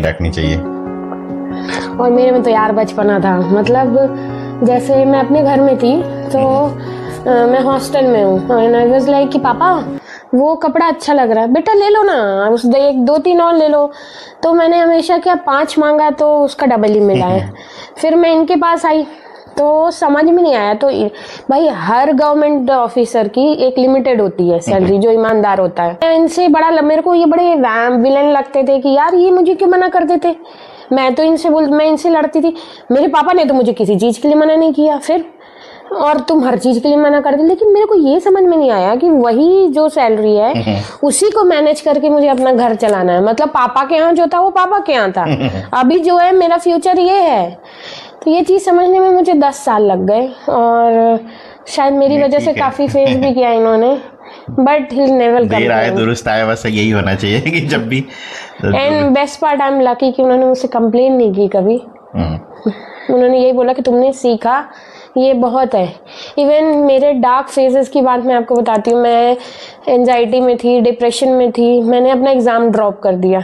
रखनी चाहिए। और मेरे में तो यार बचपना था, मतलब जैसे मैं अपने घर में थी तो मैं हॉस्टल में हूँ एंड आई वाज लाइक कि पापा वो कपड़ा अच्छा लग रहा है, बेटा ले लो ना, उस एक दो तीन और ले लो। तो मैंने हमेशा क्या 5 मांगा तो उसका डबल ही मिला है। फिर मैं इनके पास आई तो समझ में नहीं आया। तो भाई हर गवर्नमेंट ऑफिसर की एक लिमिटेड होती है सैलरी, जो ईमानदार होता है। इनसे बड़ा मेरे को ये बड़े विलन लगते थे कि यार ये मुझे क्यों मना कर देते। मैं इनसे लड़ती थी। मेरे पापा ने तो मुझे किसी चीज के लिए मना नहीं किया, फिर और तुम हर चीज के लिए मना कर दे। लेकिन मेरे को ये समझ में नहीं आया कि वही जो सैलरी है उसी को मैनेज करके मुझे अपना घर चलाना है। मतलब पापा के यहाँ जो था वो पापा के यहाँ था, अभी जो है मेरा फ्यूचर ये है। तो ये चीज समझने में मुझे 10 साल लग गए और शायद मेरी वजह से काफी फेस भी किया इन्होंने, बट ही नेवर देर आए दुरुस्त आए, बस यही होना चाहिए कि जब भी। And best part I am lucky कि उन्होंने मुझसे कंप्लेन नहीं की कभी। उन्होंने यही बोला कि तुमने सीखा, ये बहुत है। इवन मेरे डार्क फेजेस की बात मैं आपको बताती हूँ। मैं एंजाइटी में थी, डिप्रेशन में थी, मैंने अपना एग्ज़ाम ड्रॉप कर दिया।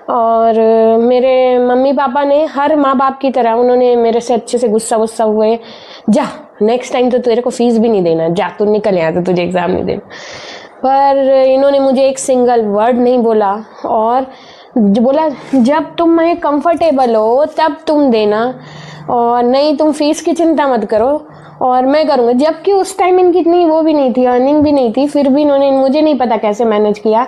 और मेरे मम्मी पापा ने हर माँ बाप की तरह उन्होंने मेरे से अच्छे से गुस्सा हुए, जा नेक्स्ट टाइम तो तेरे को फीस भी नहीं देना, जा तू निकल यहाँ, तो तुझे एग्ज़ाम नहीं देना। पर इन्होंने मुझे एक सिंगल वर्ड नहीं बोला और बोला जब तुम में कंफर्टेबल हो तब तुम देना, और नहीं तुम फीस की चिंता मत करो और मैं करूँगा। जबकि उस टाइम इनकी इतनी वो भी नहीं थी, अर्निंग भी नहीं थी, फिर भी इन्होंने, मुझे नहीं पता कैसे मैनेज किया।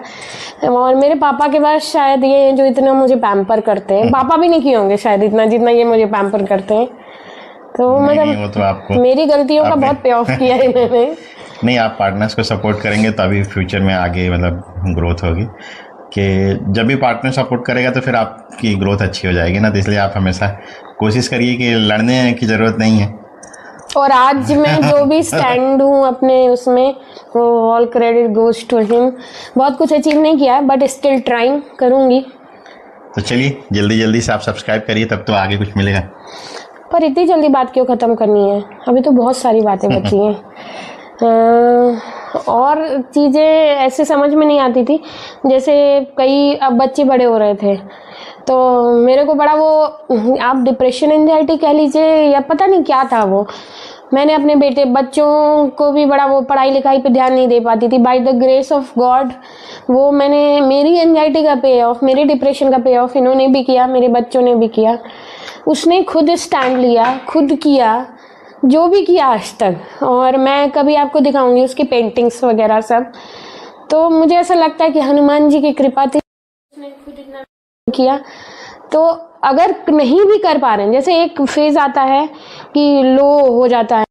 और मेरे पापा के पास शायद ये जो इतना मुझे पैम्पर करते हैं, पापा भी नहीं किए होंगे शायद इतना जितना ये मुझे पैम्पर करते हैं। तो मतलब तो आपको मेरी गलतियों का बहुत पे ऑफ किया है इन्होंने। नहीं, आप पार्टनर्स को सपोर्ट करेंगे तभी फ्यूचर में आगे मतलब ग्रोथ होगी। कि जब भी पार्टनर सपोर्ट करेगा तो फिर आपकी ग्रोथ अच्छी हो जाएगी ना। तो इसलिए आप हमेशा कोशिश करिए कि लड़ने की ज़रूरत नहीं है। और आज मैं जो भी स्टैंड हूँ अपने उसमें, वो all credit goes to him. बहुत कुछ अचीव नहीं किया बट स्टिल ट्राइंग करूँगी। तो चलिए जल्दी से आप सब्सक्राइब करिए, तब तो आगे कुछ मिलेगा। पर इतनी जल्दी बात क्यों ख़त्म करनी है, अभी तो बहुत सारी बातें बची हैं। और चीज़ें ऐसे समझ में नहीं आती थी, जैसे कई अब बच्चे बड़े हो रहे थे तो मेरे को बड़ा वो, आप डिप्रेशन एंजाइटी कह लीजिए या पता नहीं क्या था वो। मैंने अपने बच्चों को भी बड़ा वो पढ़ाई लिखाई पे ध्यान नहीं दे पाती थी। By the grace of God वो मैंने, मेरी एंजाइटी का पे ऑफ, मेरे डिप्रेशन का पे ऑफ इन्होंने भी किया, मेरे बच्चों ने भी किया। उसने खुद स्टैंड लिया, खुद किया जो भी किया आज तक, और मैं कभी आपको दिखाऊंगी उसकी पेंटिंग्स वगैरह सब। तो मुझे ऐसा लगता है कि हनुमान जी की कृपा थी, उसने खुद इतना किया। तो अगर नहीं भी कर पा रहे हैं, जैसे एक फेज आता है कि लो हो जाता है,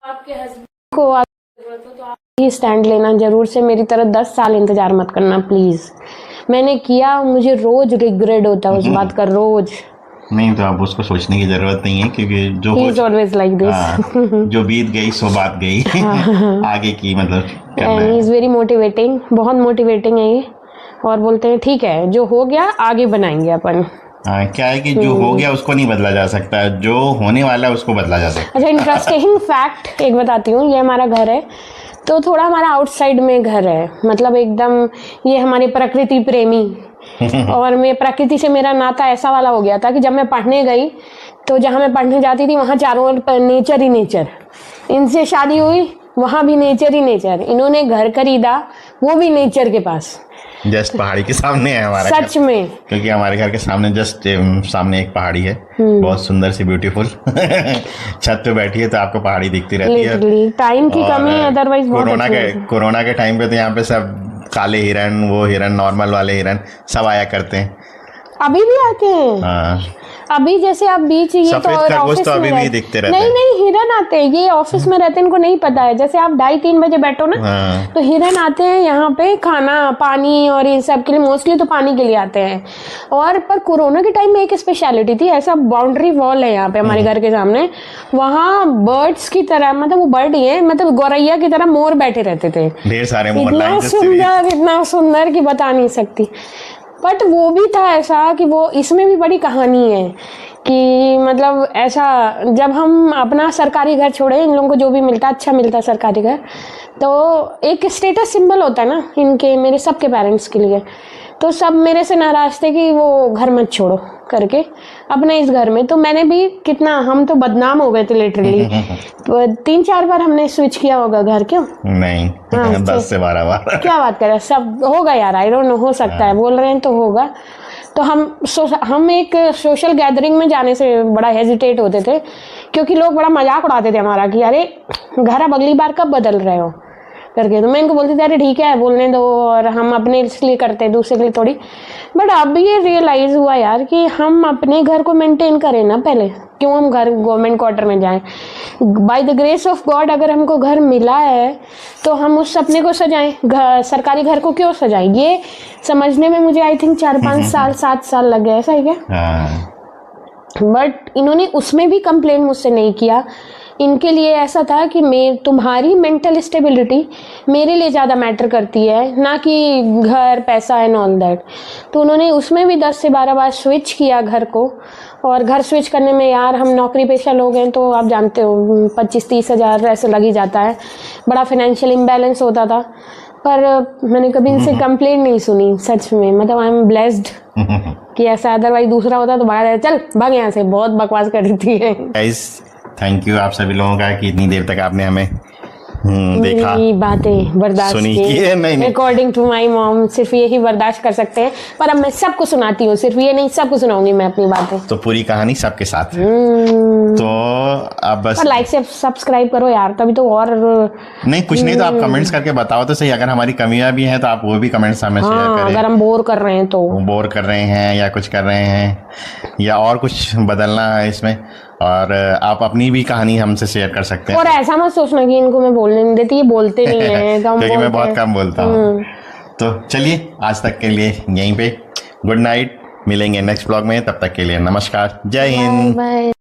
आपके हस्बैंड को जरूरत हो तो आप ही स्टैंड लेना जरूर से। मेरी तरह 10 साल इंतजार मत करना प्लीज। मैंने किया, मुझे रोज रिग्रेट होता है उस बात का, रोज। नहीं तो आप उसको सोचने की जरूरत नहीं है, क्योंकि जो ऑलवेज लाइक दिस। जो बीत गई सो बात गई। आगे की मतलब ही इज वेरी मोटिवेटिंग, बहुत मोटिवेटिंग है ये। और बोलते हैं ठीक है जो हो गया आगे बनाएंगे अपन। क्या है कि जो हो गया उसको नहीं बदला जा सकता, जो होने वाला है उसको बदला जा सकता है। अच्छा, इंटरेस्टिंग फैक्ट एक बताती हूँ। ये हमारा घर है तो थोड़ा हमारा आउटसाइड में घर है, मतलब एकदम ये हमारे प्रकृति प्रेमी। और मैं प्रकृति से मेरा नाता ऐसा वाला हो गया था कि जब मैं पढ़ने गई तो जहाँ मैं पढ़ने जाती थी वहाँ चारों ओर नेचर ही नेचर। इनसे शादी हुई, वहाँ भी नेचर ही नेचर। इन्होंने घर खरीदा, वो भी नेचर के पास, जस्ट पहाड़ी के सामने है हमारा सच घर। में, क्योंकि हमारे घर के सामने जस्ट सामने एक पहाड़ी है, बहुत सुंदर सी ब्यूटीफुल। छत पे बैठी है तो आपको पहाड़ी दिखती रहती है। टाइम की कमी है, अदरवाइज कोरोना के टाइम पे तो यहाँ पे सब काले हिरन, वो हिरन नॉर्मल वाले हिरन सब आया करते हैं, अभी भी आते हैं। हाँ। अभी जैसे आप बीच ये तो ऑफिस तो अभी भी दिखते रहते हैं। नहीं हिरन आते हैं, ये ऑफिस में रहते हैं, इनको नहीं पता है। जैसे आप 2:30-3 बजे बैठो ना, हाँ। तो हिरन आते हैं यहाँ पे खाना पानी और इन सब के लिए, मोस्टली तो पानी के लिए आते हैं। और पर कोरोना के टाइम में एक स्पेशलिटी थी, ऐसा बाउंड्री वॉल है यहाँ पे हमारे घर के सामने, वहाँ बर्ड्स की तरह, मतलब वो बर्ड ही है, मतलब गौरैया की तरह मोर बैठे रहते थे, ढेर सारे मोर, इतना सुंदर कि बता नहीं सकती। बट वो भी था ऐसा कि वो, इसमें भी बड़ी कहानी है कि मतलब ऐसा, जब हम अपना सरकारी घर छोड़े, इन लोगों को जो भी मिलता अच्छा मिलता सरकारी घर, तो एक स्टेटस सिंबल होता है ना इनके, मेरे सबके पेरेंट्स के लिए। तो सब मेरे से नाराज थे कि वो घर मत छोड़ो करके अपने इस घर में। तो मैंने भी कितना, हम तो बदनाम हो गए थे लिटरली। 3-4 बार हमने स्विच किया होगा घर, क्यों नहीं। हाँ, 10 से 12 बार। क्या बात कर रहे हैं, सब होगा यार, आई डोंट नो, हो सकता है, बोल रहे हैं तो होगा। तो हम एक सोशल गैदरिंग में जाने से बड़ा हेजिटेट होते थे, क्योंकि लोग बड़ा मजाक उड़ाते थे हमारा कि अरे घर अब अगली बार कब बदल रहे हो करके। तो मैं इनको बोलती थी अरे ठीक है बोलने दो, और हम अपने इसलिए करते हैं, दूसरे के लिए थोड़ी। बट अब ये रियलाइज हुआ यार कि हम अपने घर को मेंटेन करें ना पहले, क्यों हम घर गवर्नमेंट क्वार्टर में जाएं। By the grace of God अगर हमको घर मिला है तो हम उस सपने को सजाएं। सरकारी घर को क्यों सजाएं, ये समझने में मुझे आई थिंक 4-5 साल 7 साल लग गए, ऐसा ही क्या। बट इन्होंने उसमें भी कंप्लेन मुझसे नहीं किया। इनके लिए ऐसा था कि तुम्हारी मेंटल स्टेबिलिटी मेरे लिए ज़्यादा मैटर करती है, ना कि घर, पैसा एंड ऑल दैट। तो उन्होंने उसमें भी 10 से 12 बार स्विच किया घर को। और घर स्विच करने में यार हम नौकरी पेशा लोग हैं, तो आप जानते हो 25-30 हज़ार ऐसे लग ही जाता है। बड़ा फाइनेंशियल इम्बैलेंस होता था, पर मैंने कभी इनसे कंप्लेंट नहीं सुनी सच में। मतलब आई एम ब्लेस्ड कि ऐसा, अदरवाइज दूसरा होता तो चल भाग यहाँ से, बहुत बकवास कर रही थी। गाइस थैंक यू आप सभी लोगों का कि इतनी देर तक आपने हमें देखा, मेरी बातें बर्दाश्त सुनी की। नहीं। अकॉर्डिंग टू माई मॉम सिर्फ यही बर्दाश्त कर सकते हैं, पर अब मैं सबको सुनाती हूँ, सिर्फ ये नहीं, सबको सुनाऊंगी मैं अपनी बातें। तो पूरी कहानी सबके साथ है। तो अब बस लाइक से सब्सक्राइब करो यार, तभी तो। और नहीं कुछ नहीं तो आप कमेंट्स करके बताओ तो सही, अगर हमारी कमियां भी हैं तो आप वो भी कमेंट्स हमें शेयर हाँ, करें। अगर हम बोर कर रहे हैं तो, बोर कर रहे हैं या कुछ कर रहे हैं या और कुछ बदलना है इसमें, और आप अपनी भी कहानी हमसे शेयर कर सकते हैं। और ऐसा मत सोचना कि इनको मैं बोलने नहीं देती, ये बोलते नहीं है क्योंकि मैं बहुत कम बोलता हूँ। तो चलिए आज तक के लिए यहीं पे गुड नाइट, मिलेंगे नेक्स्ट ब्लॉग में, तब तक के लिए नमस्कार, जय हिंद। बाय।